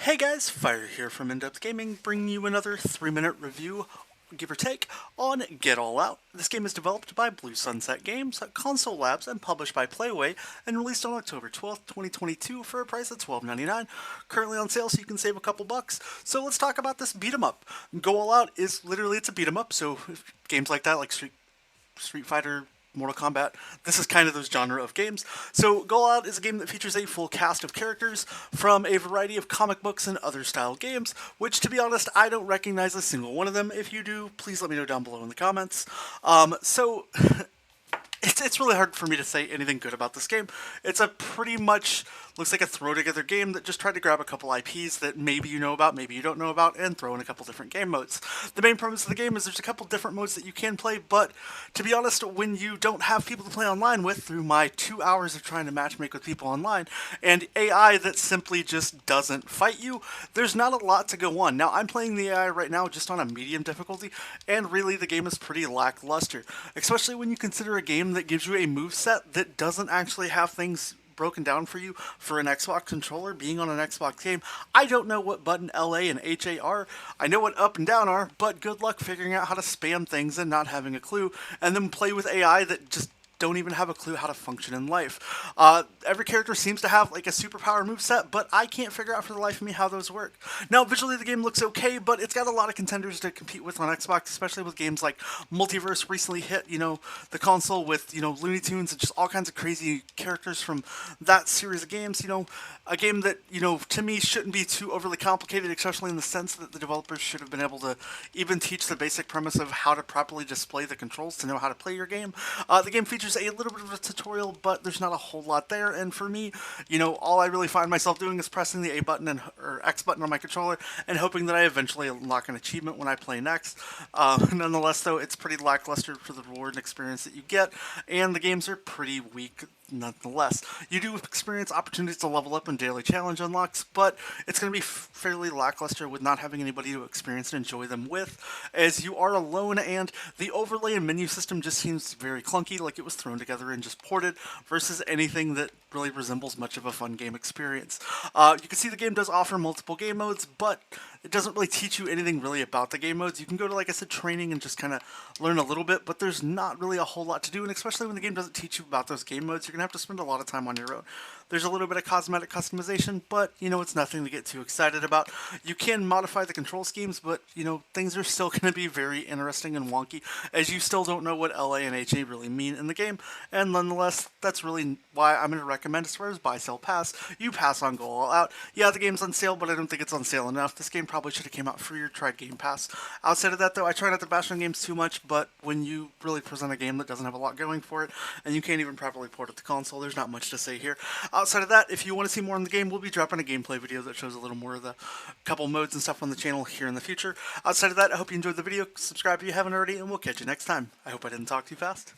Hey guys, Fire here from InDepth Gaming, bringing you another 3-minute review, give or take, on Get All Out. This game is developed by Blue Sunset Games, Console Labs, and published by Playway, and released on October 12th, 2022 for a price of $12.99. Currently on sale, so you can save a couple bucks. So let's talk about this beat 'em up. Go All Out is literally, it's a beat 'em up, so games like that, like Street Fighter, Mortal Kombat, this is kind of those genre of games. So Go All Out is a game that features a full cast of characters from a variety of comic books and other style games, which, to be honest, I don't recognize a single one of them. If you do, please let me know down below in the comments. It's really hard for me to say anything good about this game. It's a pretty much, looks like a throw-together game that just tried to grab a couple IPs that maybe you know about, maybe you don't know about, and throw in a couple different game modes. The main premise of the game is there's a couple different modes that you can play, but to be honest, when you don't have people to play online with, through my 2 hours of trying to matchmake with people online, and AI that simply just doesn't fight you, there's not a lot to go on. Now, I'm playing the AI right now just on a medium difficulty, and really the game is pretty lackluster, especially when you consider a game that gives you a moveset that doesn't actually have things broken down for you for an Xbox controller being on an Xbox game. I don't know what button LA and HA are. I know what up and down are, but good luck figuring out how to spam things and not having a clue, and then play with AI that just don't even have a clue how to function in life. Every character seems to have like a superpower moveset, but I can't figure out for the life of me how those work. Now, visually the game looks okay, but it's got a lot of contenders to compete with on Xbox, especially with games like Multiverse recently hit, the console with, Looney Tunes and just all kinds of crazy characters from that series of games. A game that, to me shouldn't be too overly complicated, especially in the sense that the developers should have been able to even teach the basic premise of how to properly display the controls to know how to play your game. The game features a little bit of a tutorial, but there's not a whole lot there, and for me, all I really find myself doing is pressing the A button or X button on my controller and hoping that I eventually unlock an achievement when I play next. Nonetheless, though, it's pretty lackluster for the reward and experience that you get, and the games are pretty weak nonetheless. You do experience opportunities to level up and daily challenge unlocks, but it's going to be fairly lackluster with not having anybody to experience and enjoy them with, as you are alone, and the overlay and menu system just seems very clunky, like it was thrown together and just ported, versus anything that really resembles much of a fun game experience. You can see the game does offer multiple game modes, but it doesn't really teach you anything really about the game modes. You can go to, like I said, training and just kind of learn a little bit, but there's not really a whole lot to do, and especially when the game doesn't teach you about those game modes, you're going to have to spend a lot of time on your own. There's a little bit of cosmetic customization, but, it's nothing to get too excited about. You can modify the control schemes, but, things are still going to be very interesting and wonky, as you still don't know what LA and HA really mean in the game, and nonetheless, that's really why I'm going to recommend, as far as buy, sell, pass, you pass on Go All Out. Yeah, the game's on sale, but I don't think it's on sale enough. This game probably should have came out free or tried Game Pass. Outside of that, though, I try not to bash on games too much, but when you really present a game that doesn't have a lot going for it, and you can't even properly port it to console, there's not much to say here. Outside of that, if you want to see more on the game, we'll be dropping a gameplay video that shows a little more of the couple modes and stuff on the channel here in the future. Outside of that, I hope you enjoyed the video. Subscribe if you haven't already, and we'll catch you next time. I hope I didn't talk too fast.